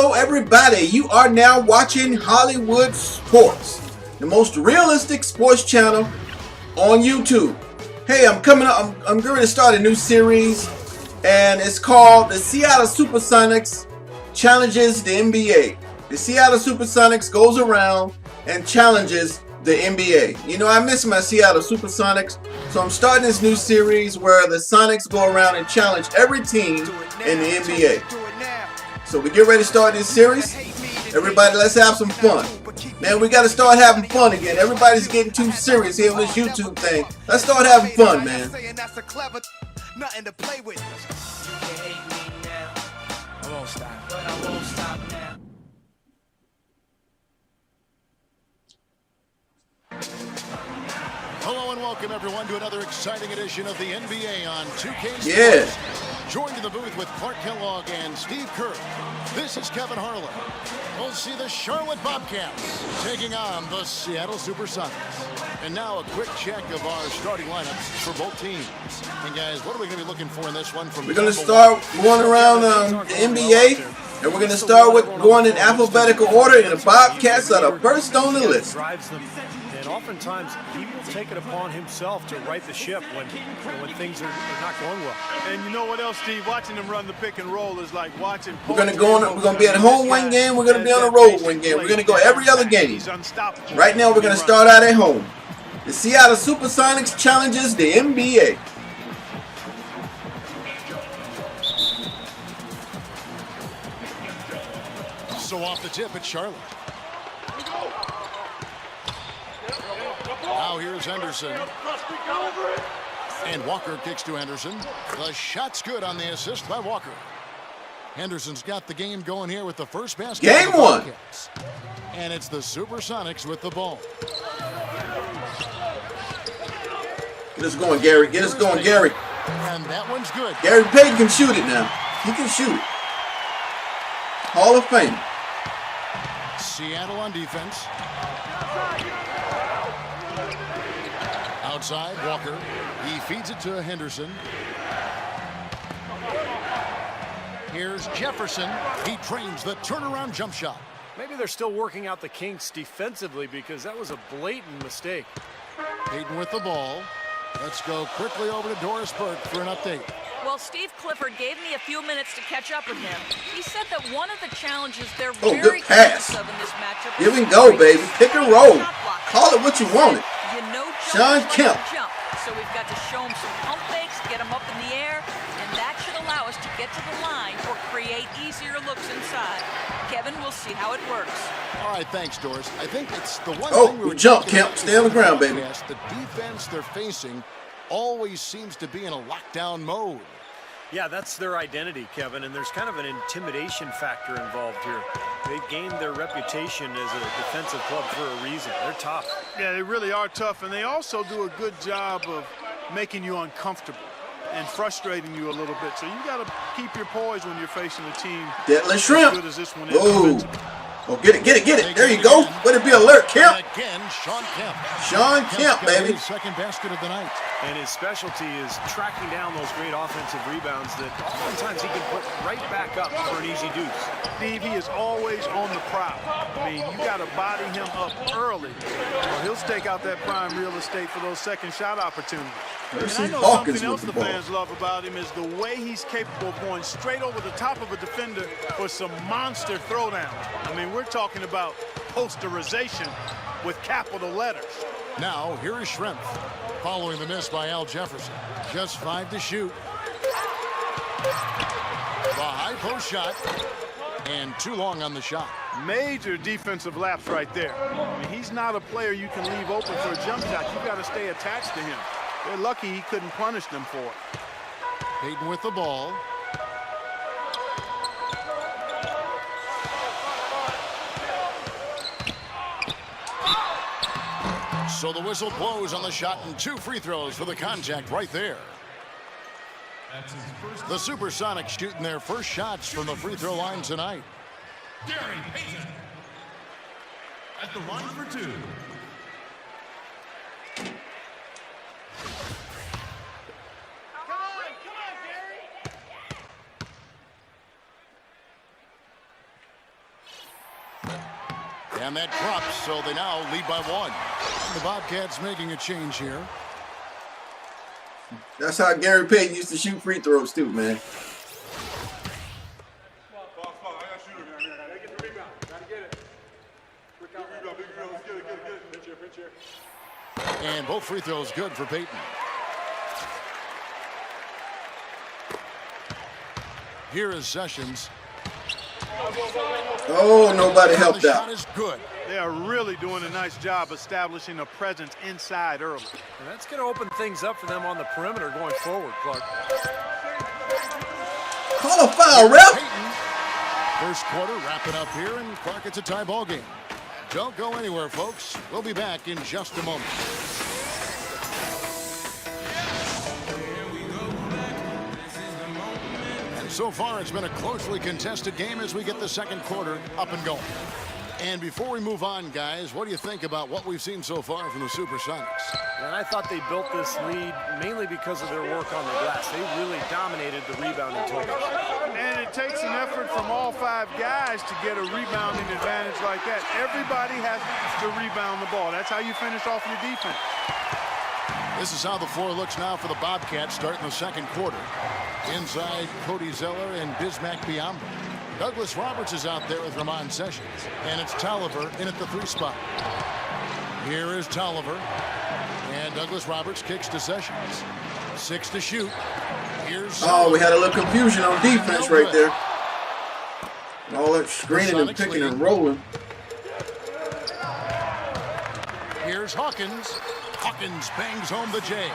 Hello everybody, you are now watching Hollywood Sports, the most realistic sports channel on YouTube. Hey, I'm going to start a new series, and it's called the Seattle Supersonics Challenges the NBA. The Seattle Supersonics goes around and challenges the NBA. You know, I miss my Seattle Supersonics, so I'm starting this new series where the Sonics go around and challenge every team in the NBA. So we get ready to start this series. Everybody, let's have some fun. Man, we got to start having fun again. Everybody's getting too serious here on this YouTube thing. Let's start having fun, man. Nothing to play with. I won't stop, but I won't stop now. Hello and welcome everyone to another exciting edition of the NBA on 2K Sports. Yeah. Joined in the booth with Clark Kellogg and Steve Kerr. This is Kevin Harlan. We'll see the Charlotte Bobcats taking on the Seattle Supersonics. And now a quick check of our starting lineups for both teams. And guys, what are we going to be looking for in this one? We're going to start going around the NBA, and we're going to start with going in alphabetical order, and the Bobcats are the first on the list. And oftentimes he will take it upon himself to right the ship when things are not going well. And you know what else, Steve? Watching them run the pick and roll is like watching. We're going to be at a home win game. We're going to be on a road win game. We're going to go every other game. Right now, we're going to start out at home. The Seattle Supersonics challenges the NBA. So off the tip, it's Charlotte. Now here's Henderson. And Walker kicks to Henderson. The shot's good on the assist by Walker. Henderson's got the game going here with the first basket. Game one. And it's the Supersonics with the ball. Get us going, Gary. Get us going, Gary. And that one's good. Gary Payton can shoot it now. He can shoot it. Hall of Fame. Seattle on defense. Outside, Walker. He feeds it to Henderson. Here's Jefferson. He trains the turnaround jump shot. Maybe they're still working out the kinks defensively because that was a blatant mistake. Payton with the ball. Let's go quickly over to Doris Burke for an update. Well, Steve Clifford gave me a few minutes to catch up with him. He said that one of the challenges they're very conscious of in this matchup. Here we go, baby. Pick and roll. Call it what you want it. You know, Shawn Kemp. So we've got to show him some pump fakes, get him up in the air, and that should allow us to get to the line or create easier looks inside. Kevin, we'll see how it works. All right, thanks, Doris. I think it's the one thing we jump, Kemp. Stay on the ground, baby. The defense they're facing always seems to be in a lockdown mode. Yeah, that's their identity, Kevin, and there's kind of an intimidation factor involved here. They've gained their reputation as a defensive club for a reason. They're tough. Yeah, they really are tough, and they also do a good job of making you uncomfortable and frustrating you a little bit. So you got to keep your poise when you're facing a team Deadly Shrimp. as good as this one is. Oh, get it. There you go. Way to be alert, Kemp. And again, Shawn Kemp. Shawn Kemp, baby. Second basket of the night. And his specialty is tracking down those great offensive rebounds that oftentimes he can put right back up for an easy deuce. Steve, he is always on the prowl. I mean, you got to body him up early, or he'll stake out that prime real estate for those second shot opportunities. And I know something else the fans love about him is the way he's capable of going straight over the top of a defender for some monster throwdowns. I mean, we're talking about posterization with capital letters. Now, here is Shrimp, following the miss by Al Jefferson. Just 5 to shoot. The high post shot, and too long on the shot. Major defensive lapse right there. I mean, he's not a player you can leave open for a jump shot. You've got to stay attached to him. They're lucky he couldn't punish them for it. Payton with the ball. So the whistle blows on the shot, and 2 free throws for the contact right there. The Supersonics shooting their first shots from the free throw line tonight. Gary Payton at the line for 2. And that drops, so they now lead by 1. The Bobcats making a change here. That's how Gary Payton used to shoot free throws too, man. And both free throws good for Payton. Here is Sessions. Oh, nobody And helped the shot out. is good. They are really doing a nice job establishing a presence inside early. And that's going to open things up for them on the perimeter going forward, Clark. Call a foul, ref. Payton. First quarter wrapping up here, and Clark, it's a tie ball game. Don't go anywhere, folks. We'll be back in just a moment. And so far, it's been a closely contested game as we get the second quarter up and going. And before we move on, guys, what do you think about what we've seen so far from the Supersonics? And I thought they built this lead mainly because of their work on the glass. They really dominated the rebounding totals. And it takes an effort from all 5 guys to get a rebounding advantage like that. Everybody has to rebound the ball. That's how you finish off your defense. This is how the floor looks now for the Bobcats starting the second quarter. Inside, Cody Zeller and Bismack Biyombo. Douglas Roberts is out there with Ramon Sessions. And it's Tolliver in at the 3 spot. Here is Tolliver. And Douglas Roberts kicks to Sessions. 6 to shoot. Here's Oh, we had a little confusion on defense right there. All that screening and picking and rolling. Here's Hawkins. Hawkins bangs home the J.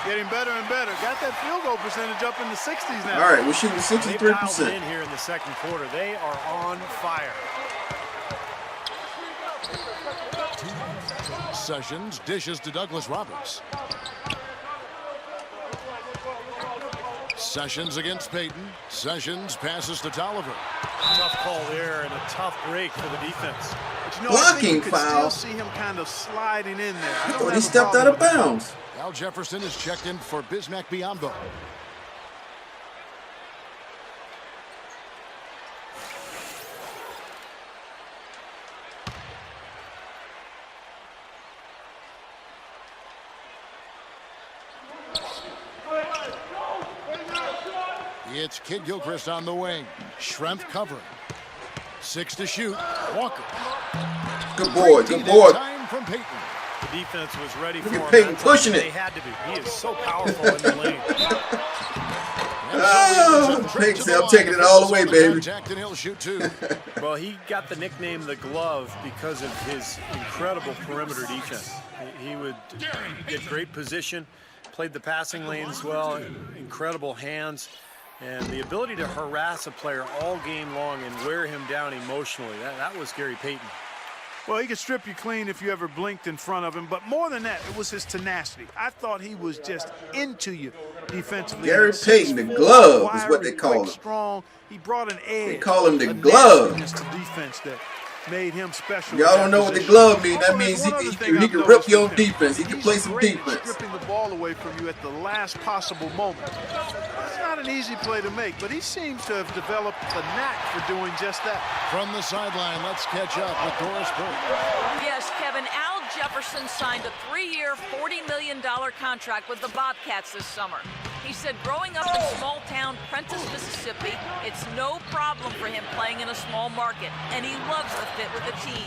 Getting better and better. Got that field goal percentage up in the 60s now. All right, we're shooting They've dialed it 63%. in here in the second quarter. They are on fire. Sessions dishes to Douglas Roberts. Sessions against Payton. Sessions passes to Tolliver. Tough call there and a tough break for the defense. But you know, I think you Blocking could foul. still see him kind of sliding in there. I don't But he have a stepped out problem of with that. bounds. Al Jefferson is checked in for Bismack Biyombo. It's Kid Gilchrist on the wing. Schrempf covering. 6 to shoot. Walker. Good board, Great good board. time from Payton. The defense was ready for Look at him. Payton That's pushing what it. They had to be. He is so powerful in the lane. Oh, Payton said, I'm taking it all the way, baby. And he'll shoot 2. Well, he got the nickname the Glove because of his incredible perimeter defense. He would get great position, played the passing lanes well, incredible hands, and the ability to harass a player all game long and wear him down emotionally. That was Gary Payton. Well, he could strip you clean if you ever blinked in front of him. But more than that, it was his tenacity. I thought he was just into you defensively. Gary He's Payton, the 6'4", glove is what wiry, they call quick, him. Strong. He brought an edge. They call him the a glove. nastiness to defense that made him special. Y'all in don't that know what the position. glove means. That Oh, means there's one he other thing can I've rip noticed you on with him. defense. He can He's play some great at defense. stripping the ball away from you at the last possible moment. It's not an easy play to make, but he seems to have developed a knack for doing just that. From the sideline, let's catch up with Doris Burke. Yes, Kevin, Al Jefferson signed a 3-year, $40 million contract with the Bobcats this summer. He said growing up in small town Prentiss, Mississippi, it's no problem for him playing in a small market, and he loves the fit with the team.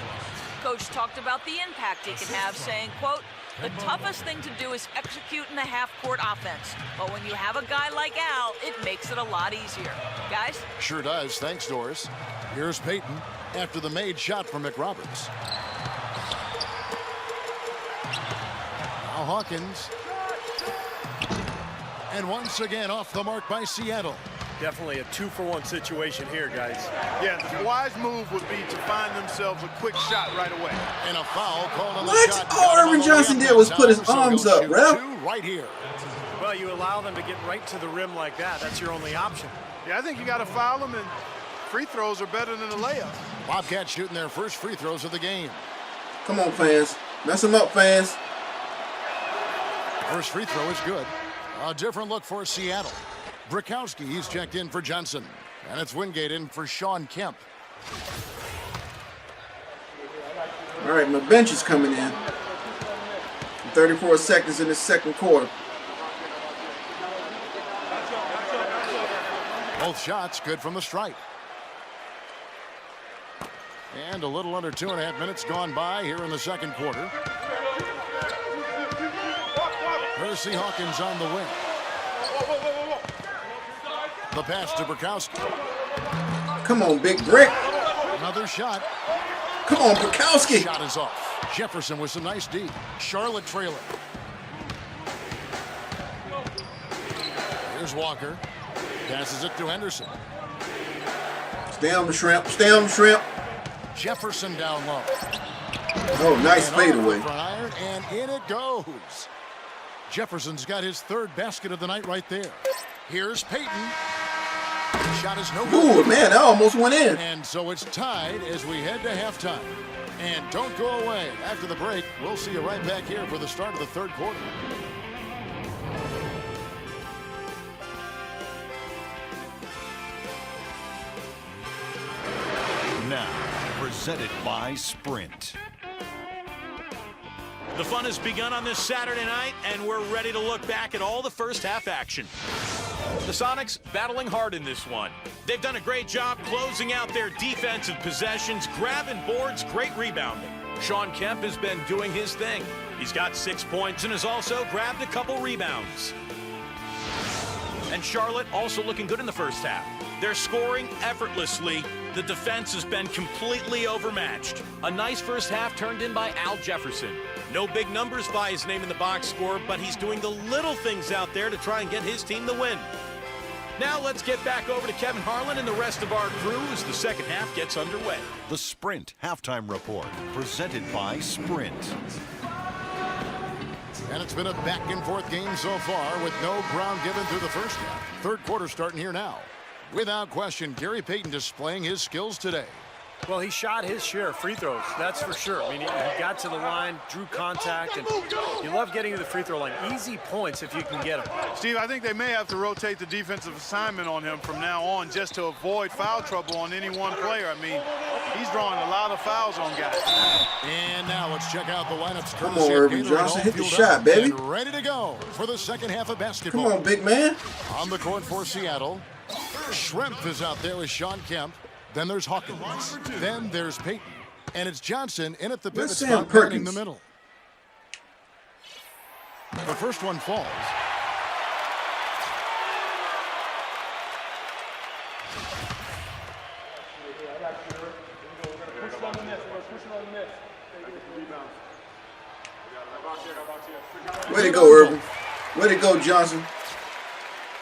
Coach talked about the impact he can have, saying, quote, the toughest thing to do is execute in the half-court offense. But when you have a guy like Al, it makes it a lot easier. Guys? Sure does. Thanks, Doris. Here's Payton after the made shot from McRoberts. Now Hawkins. And once again off the mark by Seattle. Definitely a 2-for-1 situation here, guys. Yeah, the wise move would be to find themselves a quick shot right away. And a foul called on the What? shot. All Got him Irvin on the Johnson way did was put his downtown, so arms he'll up, shoot ref. 2 right here. Well, you allow them to get right to the rim like that. That's your only option. Yeah, I think you got to foul them, and free throws are better than a layup. Bobcats shooting their first free throws of the game. Come on, fans. Mess him up, fans. First free throw is good. A different look for Seattle. Brykowski, he's checked in for Johnson. And it's Wingate in for Sean Kemp. All right, my bench is coming in. 34 seconds in the second quarter. Both shots good from the stripe. And a little under 2.5 minutes gone by here in the second quarter. Percy Hawkins on the wing. The pass to Bukowski. Come on, Big Brick. Another shot. Come on, Bukowski. Shot is off. Jefferson with some nice D. Charlotte trailing. Here's Walker. Passes it to Henderson. Stay on the shrimp. Stay on the shrimp. Jefferson down low. Oh, nice fadeaway. And in it goes. Jefferson's got his third basket of the night right there. Here's Payton. Shot is no good. Ooh, man, that almost went in. And so it's tied as we head to halftime. And don't go away. After the break, we'll see you right back here for the start of the third quarter. Now, presented by Sprint. The fun has begun on this Saturday night, and we're ready to look back at all the first half action. The Sonics battling hard in this one. They've done a great job closing out their defensive possessions, grabbing boards, great rebounding. Sean Kemp has been doing his thing. He's got 6 points and has also grabbed a couple rebounds. And Charlotte also looking good in the first half. They're scoring effortlessly. The defense has been completely overmatched. A nice first half turned in by Al Jefferson. No big numbers by his name in the box score, but he's doing the little things out there to try and get his team the win. Now let's get back over to Kevin Harlan and the rest of our crew as the second half gets underway. The Sprint Halftime Report, presented by Sprint. And it's been a back-and-forth game so far with no ground given through the first half. Third quarter starting here now. Without question, Gary Payton displaying his skills today. Well, he shot his share of free throws, that's for sure. I mean, he got to the line, drew contact, and you love getting to the free throw line. Easy points if you can get them. Steve, I think they may have to rotate the defensive assignment on him from now on just to avoid foul trouble on any one player. I mean, he's drawing a lot of fouls on guys. And now let's check out the lineups. Come on, Irvin Johnson, hit the shot, baby. And ready to go for the second half of basketball. Come on, big man. On the court for Seattle. Schrempf is out there with Sean Kemp. Then there's Hawkins. Then there's Payton. And it's Johnson in at the pivot spot in the middle. The first one falls. Way to go, Irvin. Way to go, Johnson.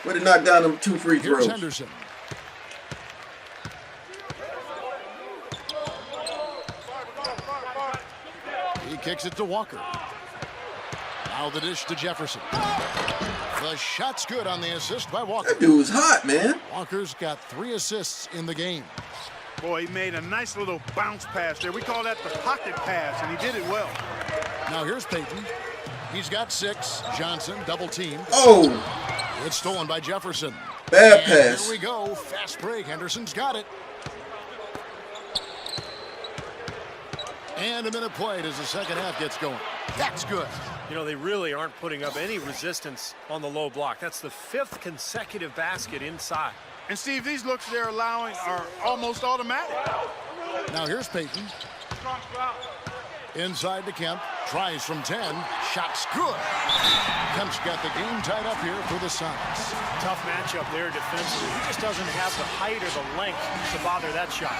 Way to knock down them 2 free throws. Here's Henderson. He kicks it to Walker. Now the dish to Jefferson. The shot's good on the assist by Walker. That dude's hot, man. Walker's got 3 assists in the game. Boy, he made a nice little bounce pass there. We call that the pocket pass, and he did it well. Now here's Payton. He's got 6. Johnson double teamed. Oh. It's stolen by Jefferson. Bad and pass. Here we go. Fast break. Henderson's got it. And a minute played as the second half gets going. That's good. You know, they really aren't putting up any resistance on the low block. That's the 5th consecutive basket inside. And Steve, these looks they're allowing are almost automatic. Now here's Payton. Inside to Kemp. Tries from 10. Shot's good. Kemp's got the game tied up here for the Sonics. Tough matchup there defensively. He just doesn't have the height or the length to bother that shot.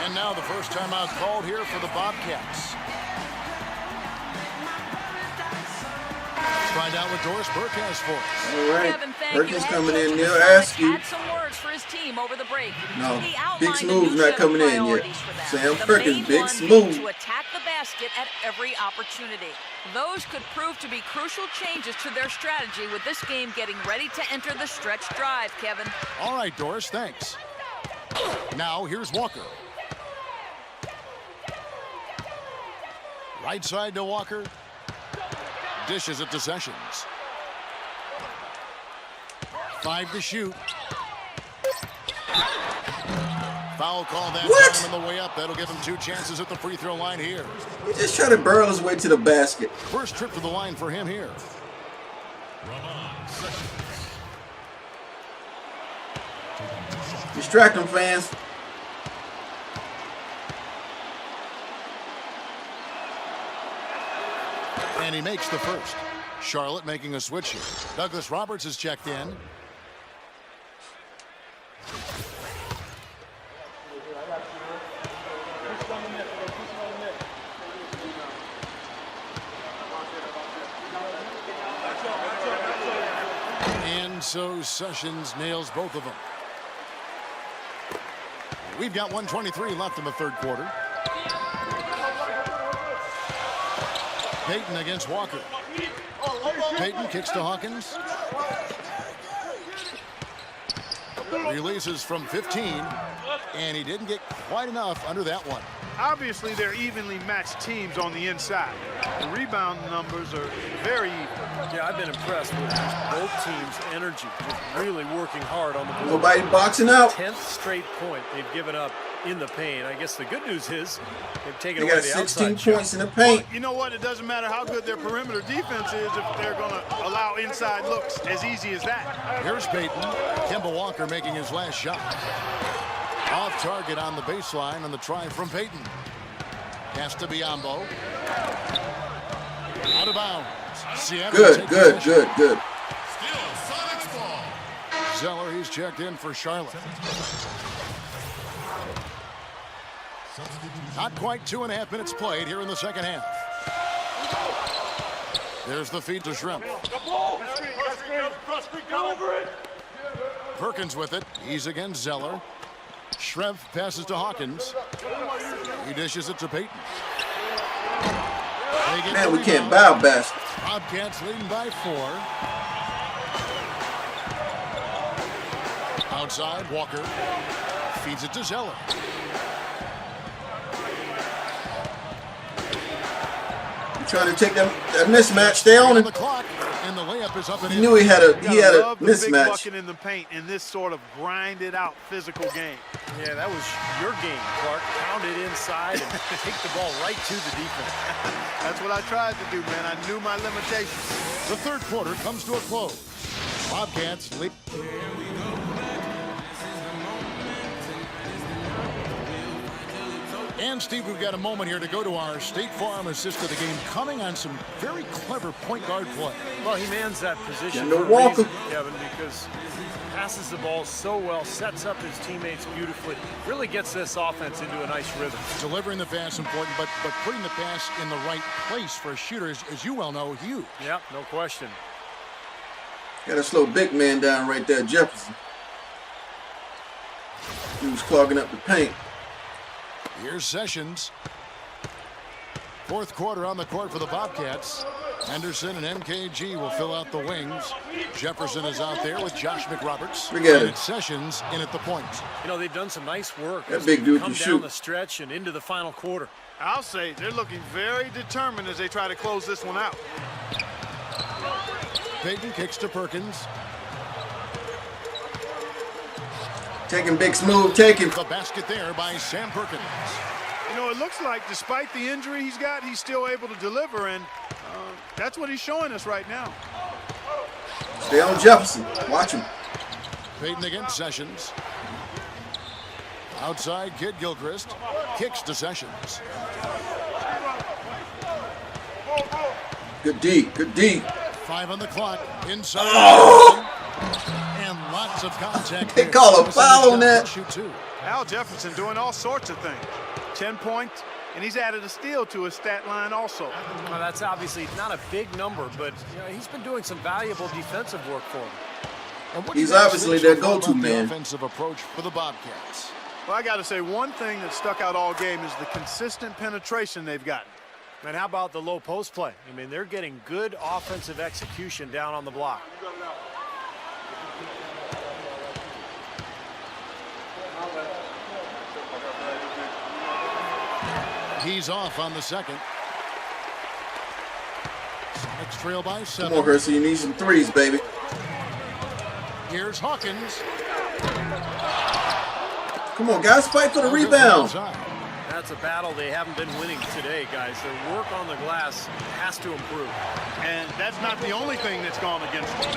And now the first timeout called here for the Bobcats. Let's find out what Doris Burke has for us. All right. Kevin, thank Perkins you. coming in. They'll Sonics ask you. had some words for his team over the break. No, He Big outlined a Smooth's new not set of coming in yet. priorities for them. Sam The Perkins, main Big one Smooth. being to attack the basket at every opportunity. Those could prove to be crucial changes to their strategy with this game getting ready to enter the stretch drive, Kevin. All right, Doris, thanks. Now here's Walker. Right side to Walker. Dishes it to Sessions. 5 to shoot. Foul call that What? time on the way up. That'll give him 2 chances at the free throw line here. He just tried to barrel his way to the basket. First trip to the line for him here. Distract him, fans. And he makes the first. Charlotte making a switch here. Douglas Roberts is checked in. And so Sessions nails both of them. We've got 1:23 left in the third quarter. Payton against Walker. Payton kicks to Hawkins. Releases from 15, and he didn't get quite enough under that one. Obviously, they're evenly matched teams on the inside. The rebound numbers are very even. Yeah, I've been impressed with both teams' energy, just really working hard on the board. Nobody boxing out. 10th straight point they've given up in the paint. I guess the good news is they've taken They away got the 16 outside points in the paint. You know what? It doesn't matter how good their perimeter defense is if they're going to allow inside looks as easy as that. Here's Payton. Kemba Walker making his last shot. Off target on the baseline on the try from Payton. Pass to Biyombo. Out of bounds. Seattle Good. Still Sonics ball. Zeller, he's checked in for Charlotte. Not quite 2.5 minutes played here in the second half. There's the feed to Shrimp. Perkins with it. He's against Zeller. Shrimp passes to Hawkins. He dishes it to Payton. Man, we can't bow basket. Bobcats leading by 4. Outside, Walker feeds it to Zeller. Trying to take that mismatch. Stay on On him. the clock, and the layup is up and He in. knew he had a Love the big mismatch. bucket in the paint in this sort of grinded out physical game. Yeah, that was your game, Clark. Pound it inside and take the ball right to the defense. That's what I tried to do, man. I knew my limitations. The third quarter comes to a close. Bobcats lead. And Steve, we've got a moment here to go to our State Farm assist of the game, coming on some very clever point guard play. Well, he mans that position Kendall for a Walker. reason, Kevin, because he passes the ball so well, sets up his teammates beautifully, really gets this offense into a nice rhythm. Delivering the pass important, but putting the pass in the right place for a shooter, as you well know, huge. Yeah, no question. Got to slow big man down right there, Jefferson. He was clogging up the paint. Here's Sessions. Fourth quarter on the court for the Bobcats. Henderson and MKG will fill out the wings. Jefferson is out there with Josh McRoberts. Forget and it. it's Sessions in at the point. You know, they've done some nice work. That as big they've dude come can down shoot. the stretch and into the final quarter. I'll say they're looking very determined as they try to close this one out. Payton kicks to Perkins. Taking big smooth, taking. The basket there by Sam Perkins. You know, it looks like despite the injury he's got, he's still able to deliver, and that's what he's showing us right now. Stay on Jefferson. Watch him. Payton against Sessions. Outside, Kid Gilchrist kicks to Sessions. Good D. Good D. 5 on the clock. Inside. Oh! And lots of contact. They there. call a foul on that. Shoot 2. Al Jefferson doing all sorts of things. 10 points, and he's added a steal to his stat line also. Well, that's obviously not a big number, but you know, he's been doing some valuable defensive work for him. And what do He's you guys obviously think their so far go-to about the man. offensive approach for the Bobcats? Well, I got to say, one thing that stuck out all game is the consistent penetration they've gotten. And how about the low post play? I mean, they're getting good offensive execution down on the block. He's off on the second. Sonics trail by 7. Come on, Hersey. You need some threes, baby. Here's Hawkins. Come on, guys, fight for the rebound. That's a battle they haven't been winning today, guys. Their work on the glass has to improve. And that's not the only thing that's gone against them.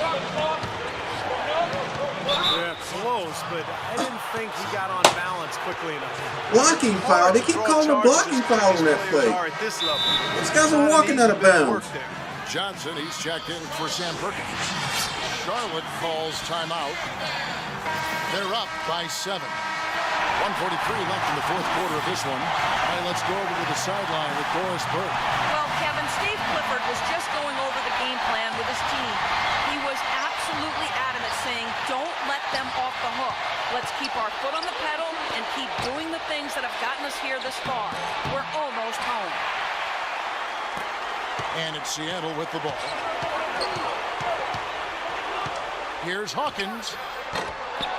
Yeah, close, but I didn't think he got on balance quickly enough. Blocking foul. They keep calling a blocking foul on that play. These guys are walking out of bounds. Johnson, he's checked in for Sam Perkins. Charlotte calls timeout. They're up by 7. 1:43 left in the fourth quarter of this one. All right, let's go over to the sideline with Doris Burke. Well, Kevin, Steve Clifford was just going over the game plan with his team. He was absolutely adamant, saying, don't let them off the hook. Let's keep our foot on the pedal and keep doing the things that have gotten us here this far. We're almost home. And it's Seattle with the ball. Here's Hawkins.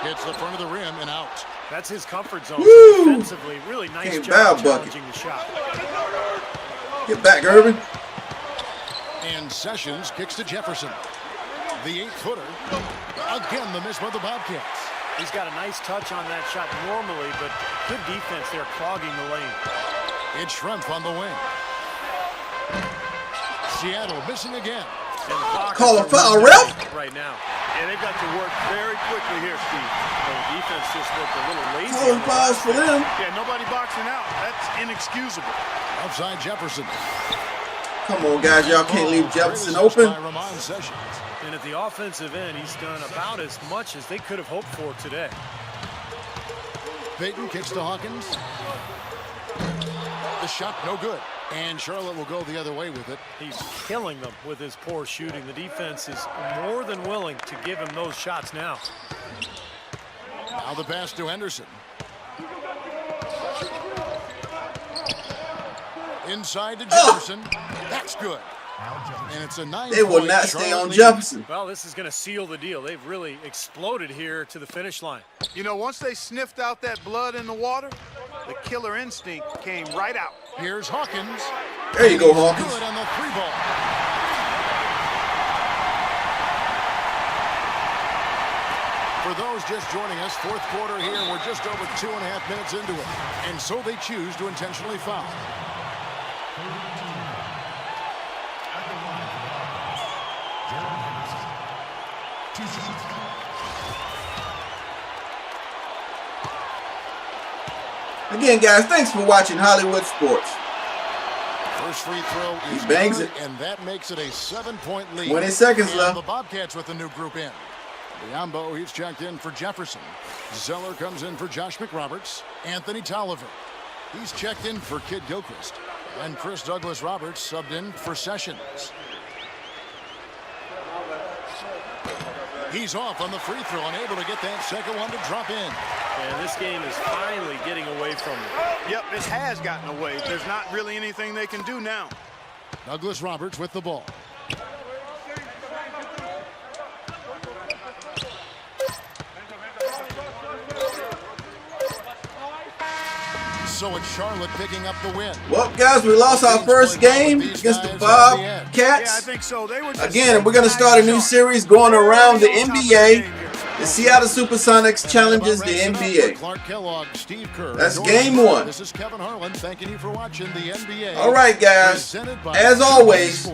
Hits the front of the rim and out. That's his comfort zone. Woo! Defensively, really nice Can't job foul bucket. challenging the shot. Get back, Irvin. And Sessions kicks to Jefferson. The 8-footer. Again, the miss by the Bobcats. He's got a nice touch on that shot normally, but good defense there clogging the lane. It's Schrempf on the wing. Seattle missing again. Call a foul, ref. Right now. Yeah, they've got to work very quickly here, Steve. The defense just looked a little lazy. Calling fouls for them. Yeah, nobody boxing out. That's inexcusable. Outside Jefferson. Come on, guys. Y'all can't leave Jefferson open. By Ramon Sessions. And at the offensive end, he's done about as much as they could have hoped for today. Payton kicks to Hawkins. The shot no good. And Charlotte will go the other way with it. He's killing them with his poor shooting. The defense is more than willing to give him those shots now. Now the pass to Henderson. Inside to Jefferson. That's good. And it's a 9-point. They will not stay on Jefferson. Well, this is going to seal the deal. They've really exploded here to the finish line. You know, once they sniffed out that blood in the water, the killer instinct came right out. Here's Hawkins. There you go, Hawkins. Good on the 3-ball. For those just joining us, fourth quarter here, we're just over 2.5 minutes into it. And so they choose to intentionally foul. Again, guys, thanks for watching Hollywood Sports. First free throw is He bangs good, it. and that makes it a 7-point lead. 20 seconds And left. the Bobcats with a new group in. Biombo, he's checked in for Jefferson. Zeller comes in for Josh McRoberts. Anthony Tolliver. He's checked in for Kid Gilchrist. And Chris Douglas Roberts subbed in for Sessions. He's off on the free throw, unable to get that second one to drop in. And this game is finally getting away from them. Yep, it has gotten away. There's not really anything they can do now. Douglas Roberts with the ball. So it's Charlotte picking up the win. Well, guys, we lost our first game against the Bobcats. Yeah, I think so. They were just Again, we're going to start a new series going around the NBA. The Seattle Supersonics challenges the NBA. Clark Kellogg, Steve Kerr. That's game one. This is Kevin Harlan thanking you for watching the NBA. All right, guys. As always,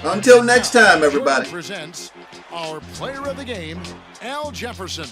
until next time, everybody. Presents our player of the game, Al Jefferson.